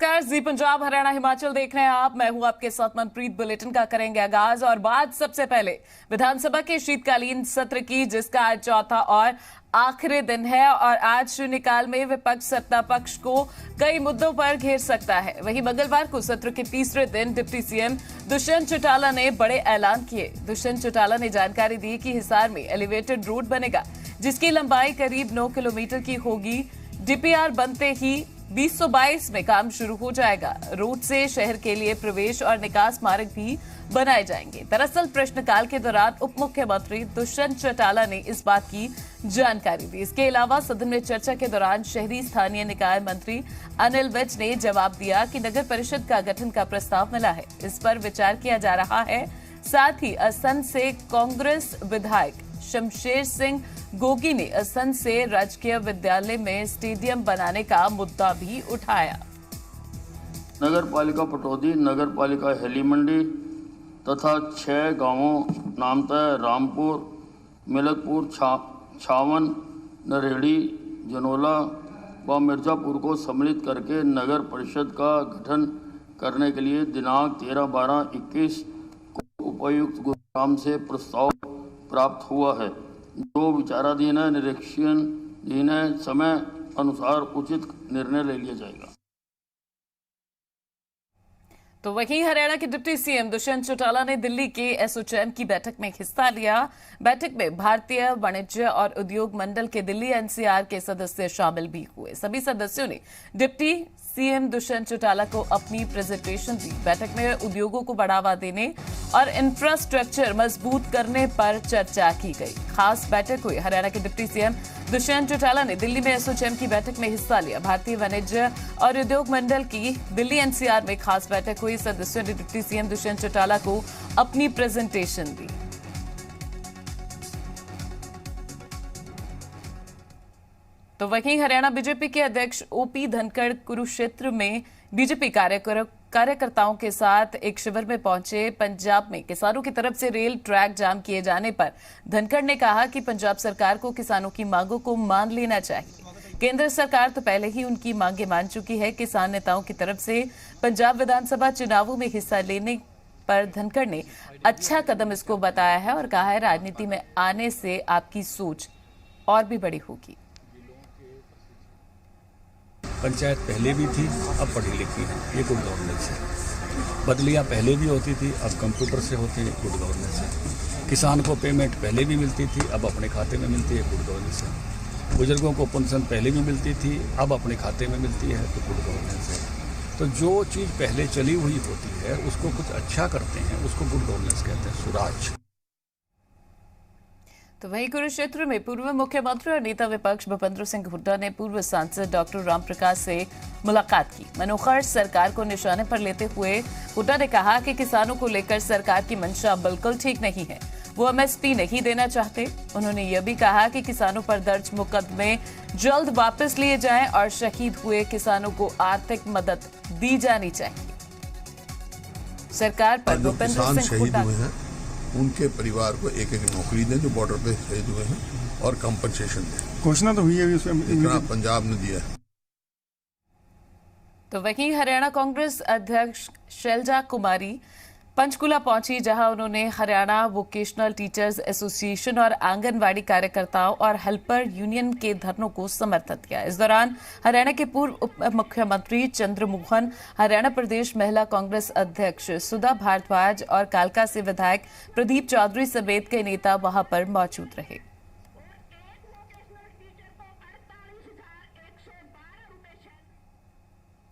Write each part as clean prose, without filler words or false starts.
नमस्कार, जी पंजाब हरियाणा हिमाचल देख रहे हैं आप। मैं हूं आपके साथ मनप्रीत। बुलेटिन का करेंगे आगाज और बात सबसे पहले विधानसभा के शीतकालीन सत्र की, जिसका आज चौथा और आखिरी दिन है। और आज शून्यकाल में विपक्ष सत्ता पक्ष को कई मुद्दों पर घेर सकता है। वहीं मंगलवार को सत्र के तीसरे दिन डिप्टी सीएम दुष्यंत चौटाला ने बड़े ऐलान किए। दुष्यंत चौटाला ने जानकारी दी कि हिसार में एलिवेटेड रोड बनेगा, जिसकी लंबाई करीब 9 किलोमीटर की होगी। डीपीआर बनते ही 2022 में काम शुरू हो जाएगा। रोड से शहर के लिए प्रवेश और निकास मार्ग भी बनाए जाएंगे। दरअसल प्रश्नकाल के दौरान उप मुख्यमंत्री दुष्यंत चौटाला ने इस बात की जानकारी दी। इसके अलावा सदन में चर्चा के दौरान शहरी स्थानीय निकाय मंत्री अनिल विज ने जवाब दिया कि नगर परिषद का गठन का प्रस्ताव मिला है, इस पर विचार किया जा रहा है। साथ ही असंध से कांग्रेस विधायक शमशेर सिंह गोगी ने असंध से राजकीय विद्यालय में स्टेडियम बनाने का मुद्दा भी उठाया। नगर पालिका पटौदी, नगर पालिका हेली मंडी तथा 6 गांवों नामतः रामपुर, मिलकपुर, छावन, नरेड़ी, जनोला व मिर्जापुर को सम्मिलित करके नगर परिषद का गठन करने के लिए दिनांक 13/12/21 को उपायुक्त गुरुग्राम से प्रस्ताव प्राप्त हुआ है, जो विचाराधीन है। निरीक्षणाधीन है। समय अनुसार उचित निर्णय ले लिया जाएगा। तो वहीं हरियाणा के डिप्टी सीएम दुष्यंत चौटाला ने दिल्ली के एसोचैम की बैठक में हिस्सा लिया। बैठक में भारतीय वाणिज्य और उद्योग मंडल के दिल्ली एनसीआर के सदस्य शामिल भी हुए। सभी सदस्यों ने डिप्टी सीएम दुष्यंत चौटाला को अपनी प्रेजेंटेशन दी। बैठक में उद्योगों को बढ़ावा देने और इंफ्रास्ट्रक्चर मजबूत करने पर चर्चा की गई। खास बैठक हुई। हरियाणा के डिप्टी सीएम दुष्यंत चौटाला ने दिल्ली में एसोचैम की बैठक में हिस्सा लिया। भारतीय वाणिज्य और उद्योग मंडल की दिल्ली एनसीआर में खास बैठक हुई। सदस्यों ने डिप्टी सीएम दुष्यंत चौटाला को अपनी प्रेजेंटेशन दी। तो वहीं हरियाणा बीजेपी के अध्यक्ष ओपी धनखड़ कुरुक्षेत्र में बीजेपी कार्यकर्ताओं के साथ एक शिविर में पहुंचे। पंजाब में किसानों की तरफ से रेल ट्रैक जाम किए जाने पर धनखड़ ने कहा कि पंजाब सरकार को किसानों की मांगों को मान लेना चाहिए। केंद्र सरकार तो पहले ही उनकी मांगें मान चुकी है। किसान नेताओं की तरफ से पंजाब विधानसभा चुनावों में हिस्सा लेने पर धनखड़ ने अच्छा कदम इसको बताया है और कहा है, राजनीति में आने से आपकी सोच और भी बड़ी होगी। पंचायत पहले भी थी, अब पढ़ी लिखी है, ये गुड गवर्नेंस है। बदलियाँ पहले भी होती थी, अब कंप्यूटर से होती है, गुड गवर्नेंस है। किसान को पेमेंट पहले भी मिलती थी, अब अपने खाते में मिलती है, गुड गवर्नेंस है। बुजुर्गों को पेंशन पहले भी मिलती थी, अब अपने खाते में मिलती है, तो गुड गवर्नेंस है। तो जो चीज़ पहले चली हुई होती है उसको कुछ अच्छा करते हैं, उसको गुड गवर्नेंस कहते हैं, सुराज। तो वहीं कुरुक्षेत्र में पूर्व मुख्यमंत्री और नेता विपक्ष भूपेंद्र सिंह हुड्डा ने पूर्व सांसद डॉक्टर रामप्रकाश से मुलाकात की। मनोहर सरकार को निशाने पर लेते हुए हुड्डा ने कहा कि किसानों को लेकर सरकार की मंशा बिल्कुल ठीक नहीं है, वो एमएसपी नहीं देना चाहते। उन्होंने यह भी कहा कि किसानों पर दर्ज मुकदमे जल्द वापस लिए जाएं और शहीद हुए किसानों को आर्थिक मदद दी जानी चाहिए। सरकार पर भूपेंद्र सिंह हुड्डा उनके परिवार को एक नौकरी दें जो बॉर्डर पे शहीद हुए हैं और कंपनसेशन दें। घोषणा तो हुई है उसमें, इतना पंजाब ने दिया है। तो वहीं हरियाणा कांग्रेस अध्यक्ष शैलजा कुमारी पंचकुला पहुंची, जहां उन्होंने हरियाणा वोकेशनल टीचर्स एसोसिएशन और आंगनवाड़ी कार्यकर्ताओं और हेल्पर यूनियन के धरनों को समर्थन किया। इस दौरान हरियाणा के पूर्व उप मुख्यमंत्री चंद्रमोहन, हरियाणा प्रदेश महिला कांग्रेस अध्यक्ष सुधा भारद्वाज और कालका से विधायक प्रदीप चौधरी समेत कई नेता वहां पर मौजूद रहे।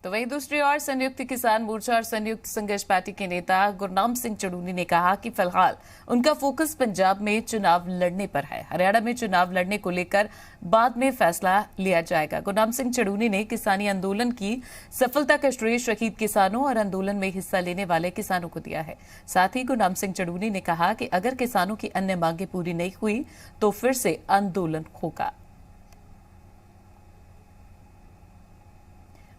तो वहीं दूसरी ओर संयुक्त किसान मोर्चा और संयुक्त संघर्ष पार्टी के नेता गुरनाम सिंह चड़ूनी ने कहा कि फिलहाल उनका फोकस पंजाब में चुनाव लड़ने पर है। हरियाणा में चुनाव लड़ने को लेकर बाद में फैसला लिया जाएगा। गुरनाम सिंह चड़ूनी ने किसानी आंदोलन की सफलता का श्रेय शहीद किसानों और आंदोलन में हिस्सा लेने वाले किसानों को दिया है। साथ ही गुरनाम सिंह चड़ूनी ने कहा कि अगर किसानों की अन्य मांगे पूरी नहीं हुई तो फिर से आंदोलन होगा।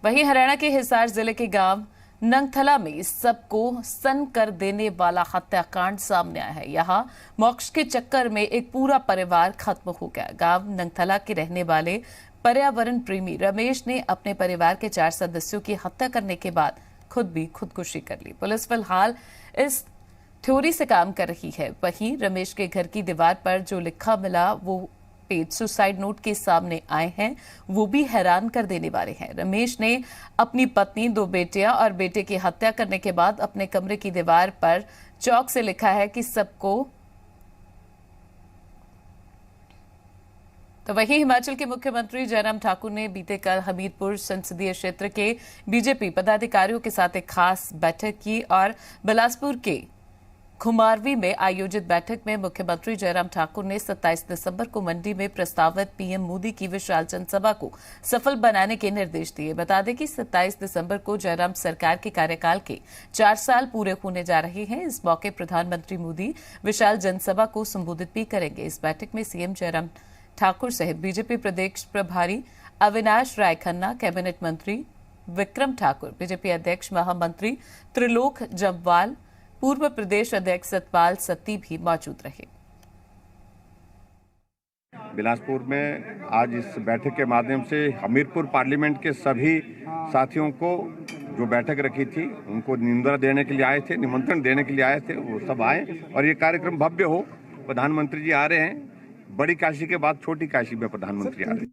वहीं हरियाणा के हिसार जिले के गांव नंगथला में सबको सन्न कर देने वाला हत्याकांड सामने आया है। यहां मोक्ष के चक्कर में एक पूरा परिवार खत्म हो गया। गांव नंगथला के रहने वाले पर्यावरण प्रेमी रमेश ने अपने परिवार के 4 सदस्यों की हत्या करने के बाद खुद भी खुदकुशी कर ली। पुलिस फिलहाल इस थ्योरी से काम कर रही है। वहीं रमेश के घर की दीवार पर जो लिखा मिला वो पेज सुसाइड नोट के सामने आए हैं, वो भी हैरान कर देने वाले हैं। रमेश ने अपनी पत्नी, 2 बेटियां और बेटे की हत्या करने के बाद अपने कमरे की दीवार पर चौक से लिखा है कि सबको। तो वहीं हिमाचल के मुख्यमंत्री जयराम ठाकुर ने बीते कल हमीरपुर संसदीय क्षेत्र के बीजेपी पदाधिकारियों के साथ एक खास बैठक की और बिलासपुर के खुमारवी में आयोजित बैठक में मुख्यमंत्री जयराम ठाकुर ने 27 दिसंबर को मंडी में प्रस्तावित पीएम मोदी की विशाल जनसभा को सफल बनाने के निर्देश दिए। बता दें कि 27 दिसंबर को जयराम सरकार के कार्यकाल के 4 साल पूरे होने जा रहे हैं। इस मौके प्रधानमंत्री मोदी विशाल जनसभा को संबोधित भी करेंगे। इस बैठक में सीएम जयराम ठाकुर सहित बीजेपी प्रदेश प्रभारी अविनाश राय खन्ना, कैबिनेट मंत्री विक्रम ठाकुर, बीजेपी अध्यक्ष महामंत्री त्रिलोक जम्वाल, पूर्व प्रदेश अध्यक्ष सतपाल सत्ती भी मौजूद रहे। बिलासपुर में आज इस बैठक के माध्यम से हमीरपुर पार्लियामेंट के सभी साथियों को जो बैठक रखी थी उनको निमंत्रण देने के लिए आए थे, वो सब आए और ये कार्यक्रम भव्य हो। प्रधानमंत्री जी आ रहे हैं, बड़ी काशी के बाद छोटी काशी में प्रधानमंत्री आ रहे हैं।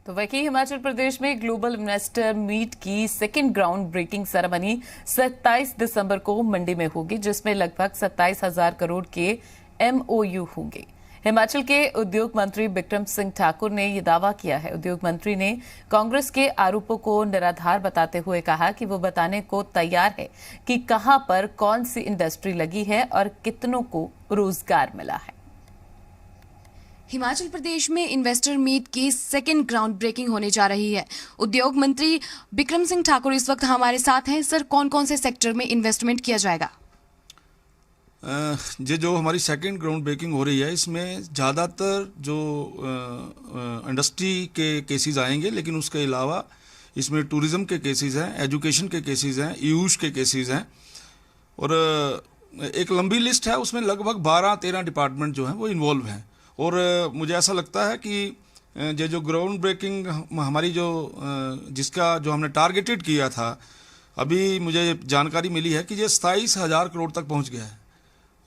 तो वहीं हिमाचल प्रदेश में ग्लोबल इन्वेस्टर मीट की सेकेंड ग्राउंड ब्रेकिंग सेरेमनी 27 दिसंबर को मंडी में होगी, जिसमें लगभग 27,000 करोड़ के MOU होंगे। हिमाचल के उद्योग मंत्री बिक्रम सिंह ठाकुर ने यह दावा किया है। उद्योग मंत्री ने कांग्रेस के आरोपों को निराधार बताते हुए कहा कि वो बताने को तैयार है कि कहां पर कौन सी इंडस्ट्री लगी है और कितनों को रोजगार मिला है। हिमाचल प्रदेश में इन्वेस्टर मीट की सेकेंड ग्राउंड ब्रेकिंग होने जा रही है। उद्योग मंत्री बिक्रम सिंह ठाकुर इस वक्त हमारे साथ हैं। सर, कौन कौन से सेक्टर में इन्वेस्टमेंट किया जाएगा? ये जो हमारी सेकेंड ग्राउंड ब्रेकिंग हो रही है, इसमें ज़्यादातर जो इंडस्ट्री के केसेस आएंगे, लेकिन उसके अलावा इसमें टूरिज्म के केसेस हैं, एजुकेशन के केसेस हैं, आयुष के केसेस हैं और एक लंबी लिस्ट है। उसमें लगभग 12-13 डिपार्टमेंट जो हैं वो इन्वॉल्व हैं। और मुझे ऐसा लगता है कि ये जो ग्राउंड ब्रेकिंग हमारी जिसका जो हमने टारगेटेड किया था, अभी मुझे जानकारी मिली है कि ये 27,000 करोड़ तक पहुंच गया है।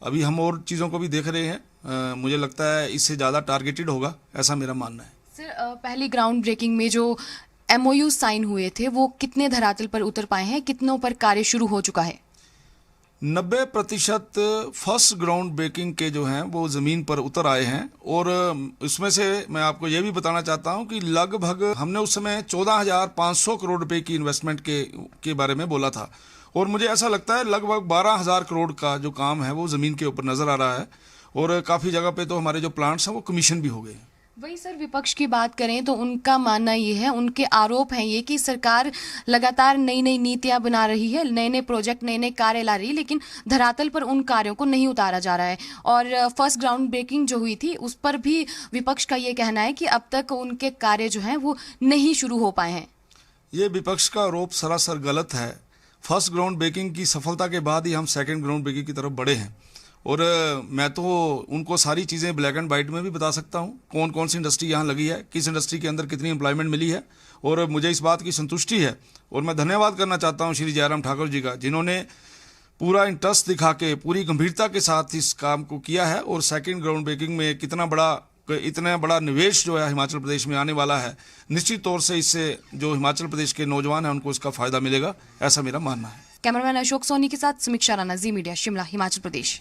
अभी हम और चीज़ों को भी देख रहे हैं, मुझे लगता है इससे ज़्यादा टारगेटेड होगा, ऐसा मेरा मानना है। सर, पहली ग्राउंड ब्रेकिंग में जो MOU साइन हुए थे वो कितने धरातल पर उतर पाए हैं, कितनों पर कार्य शुरू हो चुका है? 90% फर्स्ट ग्राउंड ब्रेकिंग के जो हैं वो ज़मीन पर उतर आए हैं। और उसमें से मैं आपको ये भी बताना चाहता हूं कि लगभग हमने उस समय 14,500 करोड़ रुपए की इन्वेस्टमेंट के बारे में बोला था और मुझे ऐसा लगता है लगभग 12,000 करोड़ का जो काम है वो ज़मीन के ऊपर नज़र आ रहा है और काफ़ी जगह पे तो हमारे जो प्लांट्स हैं वो कमीशन भी हो गए। वही सर, विपक्ष की बात करें तो उनका मानना ये है, उनके आरोप हैं ये कि सरकार लगातार नई नई नीतियां बना रही है, नए नए प्रोजेक्ट, नए नए कार्य ला रही है, लेकिन धरातल पर उन कार्यों को नहीं उतारा जा रहा है। और फर्स्ट ग्राउंड ब्रेकिंग जो हुई थी उस पर भी विपक्ष का ये कहना है कि अब तक उनके कार्य जो हैं वो नहीं शुरू हो पाए हैं। ये विपक्ष का आरोप सरासर गलत है। फर्स्ट ग्राउंड ब्रेकिंग की सफलता के बाद ही हम सेकेंड ग्राउंड ब्रेकिंग की तरफ बढ़े हैं और मैं तो उनको सारी चीज़ें ब्लैक एंड वाइट में भी बता सकता हूँ, कौन कौन सी इंडस्ट्री यहाँ लगी है, किस इंडस्ट्री के अंदर कितनी एम्प्लॉयमेंट मिली है और मुझे इस बात की संतुष्टि है। और मैं धन्यवाद करना चाहता हूँ श्री जयराम ठाकुर जी का, जिन्होंने पूरा इंटरेस्ट दिखा के पूरी गंभीरता के साथ इस काम को किया है। और सेकेंड ग्राउंड ब्रेकिंग में इतना बड़ा निवेश जो है हिमाचल प्रदेश में आने वाला है, निश्चित तौर से इससे जो हिमाचल प्रदेश के नौजवान हैं उनको इसका फ़ायदा मिलेगा, ऐसा मेरा मानना है। कैमरामैन अशोक सोनी के साथ समीक्षा राणा, जी मीडिया, शिमला, हिमाचल प्रदेश।